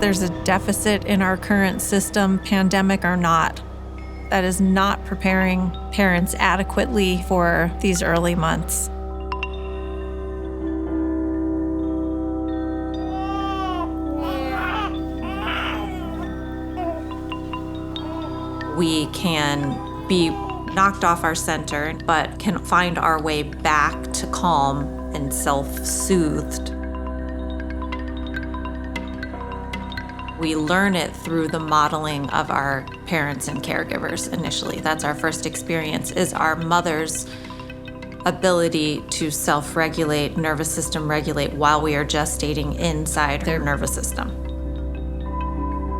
There's a deficit in our current system, pandemic or not, that is not preparing parents adequately for these early months. We can be knocked off our center, but can find our way back to calm and self-soothed. We learn it through the modeling of our parents and caregivers initially. That's our first experience, is our mother's ability to self-regulate, nervous system regulate while we are gestating inside their nervous system.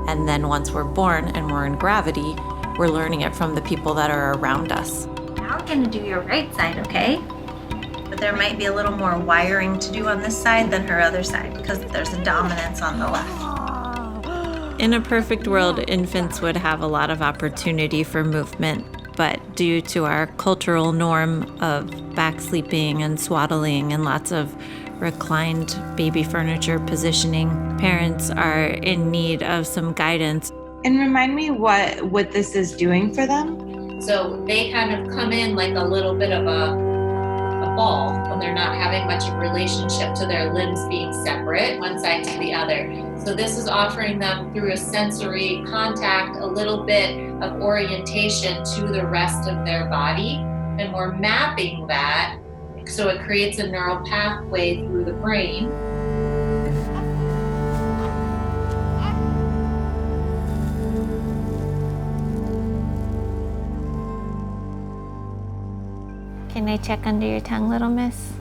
And then once we're born and we're in gravity, we're learning it from the people that are around us. Now we're gonna do your right side, okay? But there might be a little more wiring to do on this side than her other side because there's a dominance on the left. In a perfect world, infants would have a lot of opportunity for movement, but due to our cultural norm of back sleeping and swaddling and lots of reclined baby furniture positioning, parents are in need of some guidance. And remind me what this is doing for them? So they kind of come in like a little bit of a ball when they're not having much of a relationship to their limbs being separate, one side to the other. So this is offering them through a sensory contact, a little bit of orientation to the rest of their body. And we're mapping that so it creates a neural pathway through the brain. Can I check under your tongue, little miss?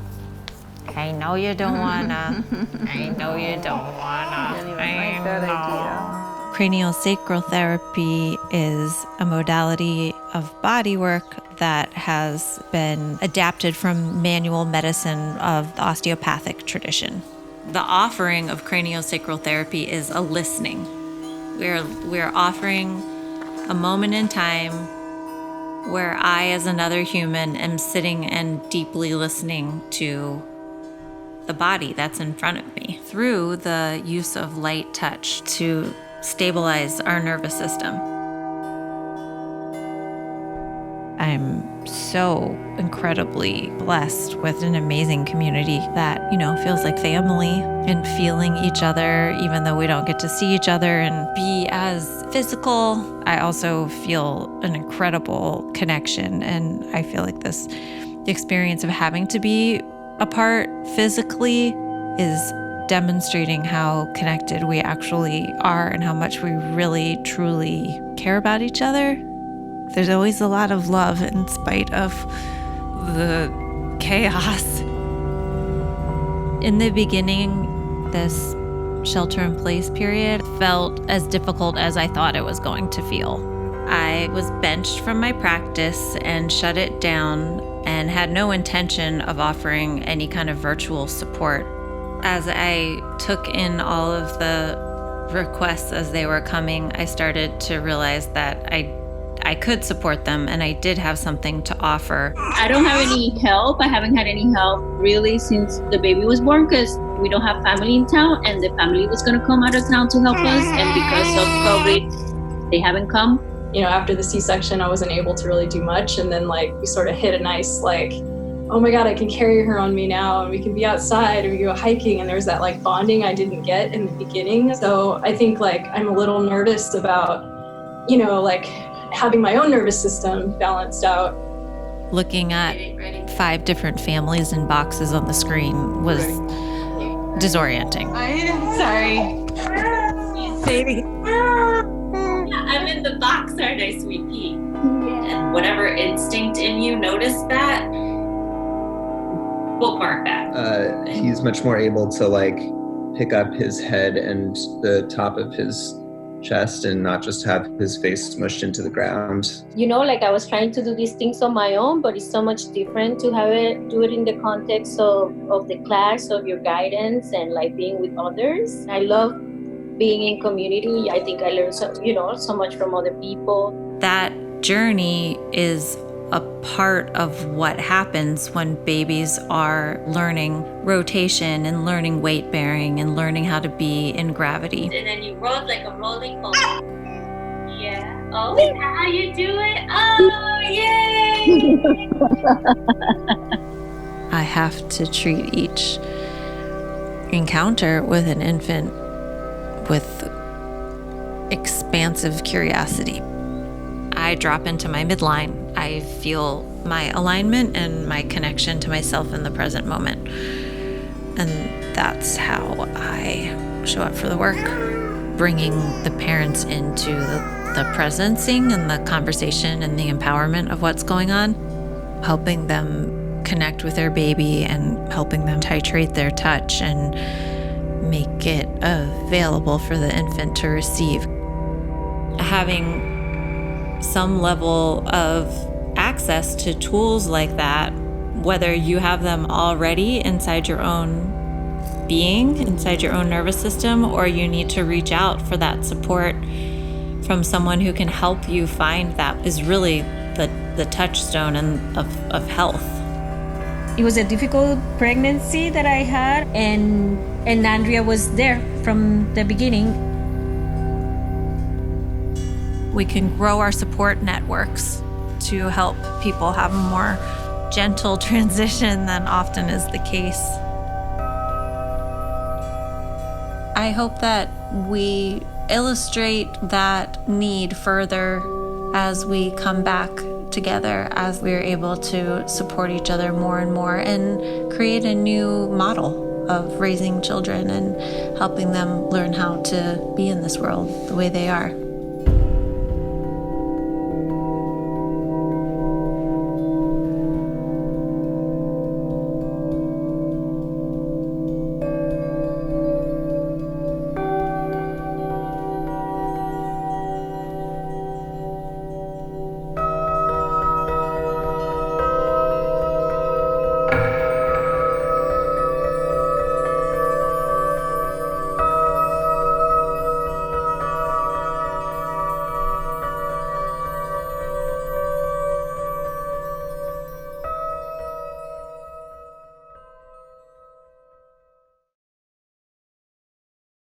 I know you don't wanna. I know you don't wanna. I know. Craniosacral therapy is a modality of body work that has been adapted from manual medicine of the osteopathic tradition. The offering of craniosacral therapy is a listening. We're offering a moment in time where I, as another human, am sitting and deeply listening to the body that's in front of me through the use of light touch to stabilize our nervous system. I'm so incredibly blessed with an amazing community that, feels like family and feeling each other, even though we don't get to see each other and be as physical. I also feel an incredible connection, and I feel like this experience of having to be apart physically is demonstrating how connected we actually are and how much we really, truly care about each other. There's always a lot of love in spite of the chaos. In the beginning, this shelter-in-place period felt as difficult as I thought it was going to feel. I was benched from my practice and shut it down and had no intention of offering any kind of virtual support. As I took in all of the requests as they were coming, I started to realize that I could support them and I did have something to offer. I don't have any help. I haven't had any help really since the baby was born because we don't have family in town and the family was going to come out of town to help us. And because of COVID, they haven't come. After the C-section, I wasn't able to really do much. And then we sort of hit a nice oh my God, I can carry her on me now and we can be outside and we go hiking. And there's that bonding I didn't get in the beginning. So I think I'm a little nervous about, having my own nervous system balanced out. Looking at 5 different families and boxes on the screen was disorienting. I'm sorry. Baby. I'm in the box, aren't I, sweet pea? And whatever instinct in you noticed that, bookmark that. He's much more able to pick up his head and the top of his chest and not just have his face smushed into the ground. I was trying to do these things on my own, but it's so much different to do it in the context of the class, of your guidance and being with others. I love being in community. I think I learned so much from other people. That journey is a part of what happens when babies are learning rotation and learning weight bearing and learning how to be in gravity. And then you roll like a rolling ball. Yeah. Oh, is that how you do it? Oh, yay! I have to treat each encounter with an infant with expansive curiosity. I drop into my midline. I feel my alignment and my connection to myself in the present moment. And that's how I show up for the work, bringing the parents into the presencing and the conversation and the empowerment of what's going on, helping them connect with their baby and helping them titrate their touch and make it available for the infant to receive. Having some level of access to tools like that, whether you have them already inside your own being, inside your own nervous system, or you need to reach out for that support from someone who can help you find that, is really the touchstone of health. It was a difficult pregnancy that I had, and Andrea was there from the beginning. We can grow our support networks to help people have a more gentle transition than often is the case. I hope that we illustrate that need further as we come back together, as we're able to support each other more and more and create a new model of raising children and helping them learn how to be in this world the way they are.